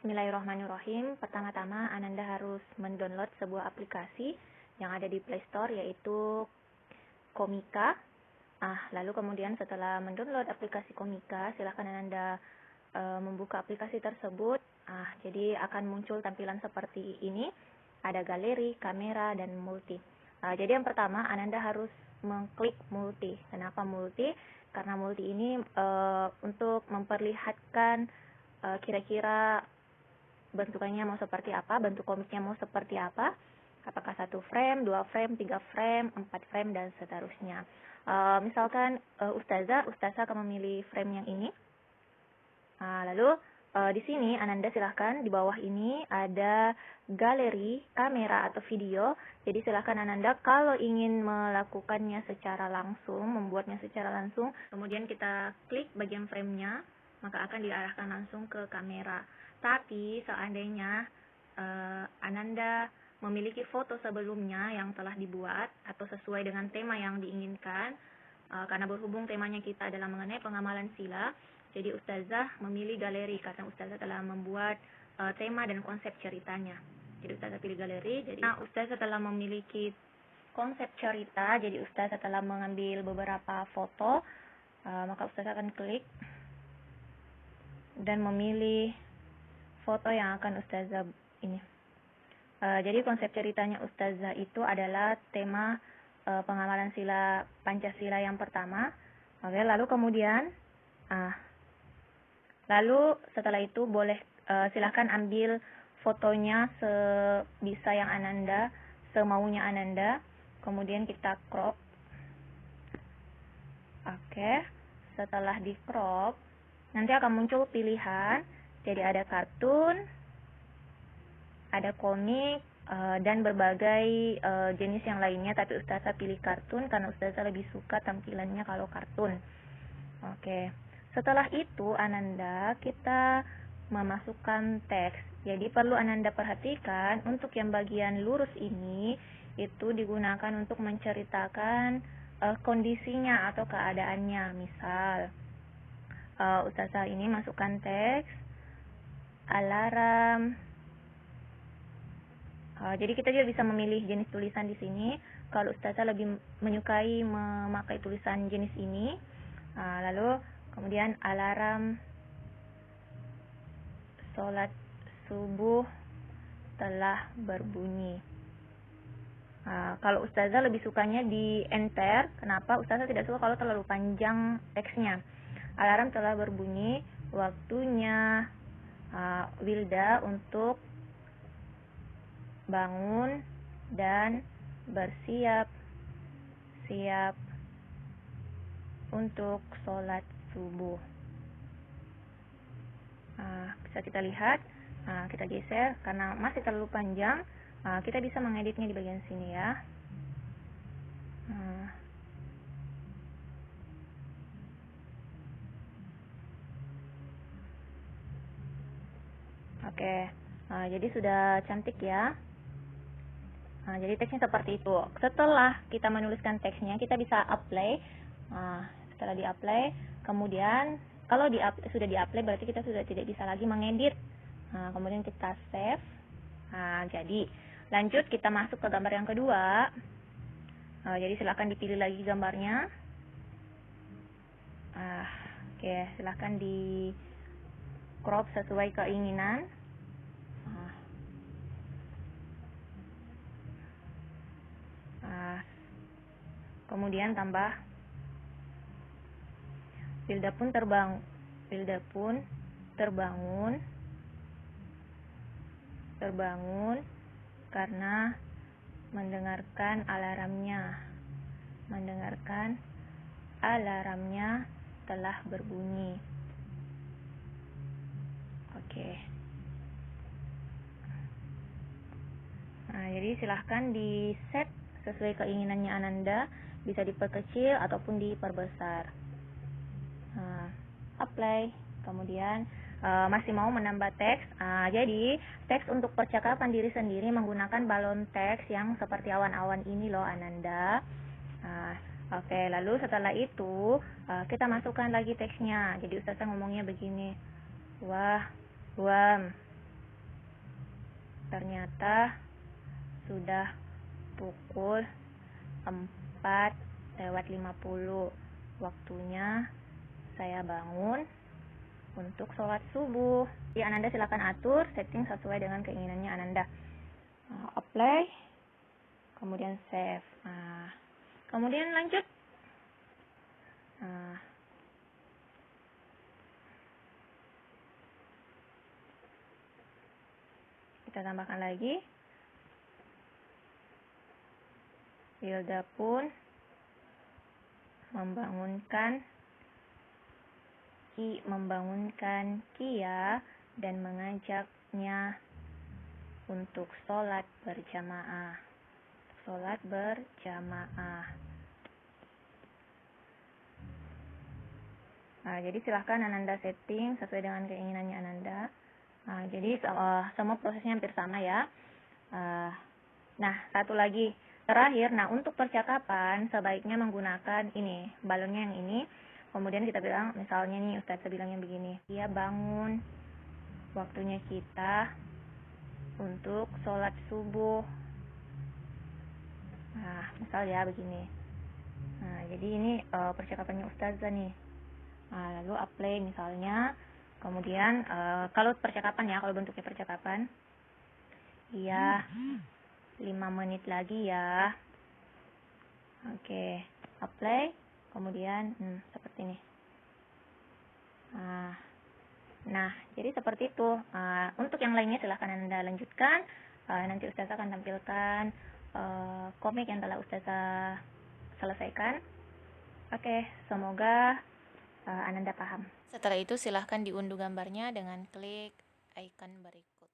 Bismillahirrahmanirrahim. Pertama-tama Ananda harus mendownload sebuah aplikasi yang ada di Play Store, yaitu Komika. Lalu kemudian setelah mendownload aplikasi Komika, silakan Ananda membuka aplikasi tersebut. Jadi akan muncul tampilan seperti ini. Ada galeri, kamera, dan multi. Jadi yang pertama Ananda harus mengklik multi. Kenapa multi? Karena multi ini untuk memperlihatkan kira-kira bentukannya mau seperti apa, bentuk komiknya mau seperti apa, apakah 1 frame, 2 frame, 3 frame, 4 frame, dan seterusnya. Misalkan Ustazah akan memilih frame yang ini. Lalu di sini Ananda silahkan di bawah ini ada galeri, kamera, atau video. Jadi silahkan Ananda kalau ingin melakukannya secara langsung, membuatnya secara langsung, kemudian kita klik bagian framenya, maka akan diarahkan langsung ke kamera. Tapi seandainya Ananda memiliki foto sebelumnya yang telah dibuat atau sesuai dengan tema yang diinginkan, karena berhubung temanya kita adalah mengenai pengamalan sila, jadi Ustazah memilih galeri karena Ustazah telah membuat tema dan konsep ceritanya. Jadi Ustazah pilih galeri. Jadi Ustazah telah memiliki konsep cerita, jadi Ustazah telah mengambil beberapa foto, maka Ustazah akan klik dan memilih foto yang akan Ustazah ini. Jadi konsep ceritanya Ustazah itu adalah tema pengamalan sila Pancasila yang pertama. Oke, lalu kemudian lalu setelah itu boleh silahkan ambil fotonya sebisa yang Ananda, semaunya Ananda. Kemudian kita crop. Oke, setelah di crop nanti akan muncul pilihan. Jadi ada kartun, ada komik, dan berbagai jenis yang lainnya. Tapi Ustazah pilih kartun karena Ustazah lebih suka tampilannya kalau kartun. Oke, setelah itu Ananda kita memasukkan teks. Jadi perlu Ananda perhatikan untuk yang bagian lurus ini itu digunakan untuk menceritakan kondisinya atau keadaannya. Misal Ustazah ini masukkan teks alarm. Jadi kita juga bisa memilih jenis tulisan di sini. Kalau Ustazah lebih menyukai memakai tulisan jenis ini. Lalu kemudian alarm sholat subuh telah berbunyi. Kalau Ustazah lebih sukanya di enter. Kenapa? Ustazah tidak suka kalau terlalu panjang teksnya. Alarm telah berbunyi, waktunya Wilda untuk bangun dan bersiap-siap untuk sholat subuh. Bisa kita lihat, kita geser karena masih terlalu panjang. Kita bisa mengeditnya di bagian sini ya. Oke, jadi sudah cantik ya. Jadi teksnya seperti itu. Setelah kita menuliskan teksnya, kita bisa apply. Setelah di-apply, kemudian kalau sudah di-apply berarti kita sudah tidak bisa lagi mengedit. Kemudian kita save. Jadi lanjut kita masuk ke gambar yang kedua. Jadi silakan dipilih lagi gambarnya. Oke, silakan di crop sesuai keinginan. Kemudian tambah Wilda pun terbangun karena mendengarkan alarmnya telah berbunyi. Oke. Jadi silahkan di set sesuai keinginannya Ananda, bisa diperkecil ataupun diperbesar. Apply. Kemudian masih mau menambah teks. Jadi teks untuk percakapan diri sendiri menggunakan balon teks yang seperti awan-awan ini loh Ananda. Oke, lalu setelah itu kita masukkan lagi teksnya. Jadi Ustazah ngomongnya begini. Wah, ternyata sudah pukul 4:50. Waktunya saya bangun untuk sholat subuh. Jadi Ananda silakan atur setting sesuai dengan keinginannya Ananda. Apply, kemudian save. Kemudian lanjut. Kita tambahkan lagi. Hilda pun membangunkan Kia dan mengajaknya untuk sholat berjamaah. Jadi silahkan Ananda setting sesuai dengan keinginannya Ananda. Jadi semua prosesnya hampir sama ya. Nah, satu lagi terakhir. Nah, untuk percakapan sebaiknya menggunakan ini, balonnya yang ini. Kemudian kita bilang, misalnya nih Ustazah bilangnya begini, dia bangun, waktunya kita untuk sholat subuh. Misal ya begini. Jadi ini percakapannya Ustazah nih. Lalu apply misalnya. Kemudian kalau percakapan ya, kalau bentuknya percakapan, iya 5 menit lagi ya. Oke, apply. Kemudian seperti ini. Nah, jadi seperti itu. Untuk yang lainnya silahkan Anda lanjutkan. Nanti Ustazah akan tampilkan komik yang telah Ustazah selesaikan. Oke, semoga Ananda paham. Setelah itu silahkan diunduh gambarnya dengan klik icon berikut.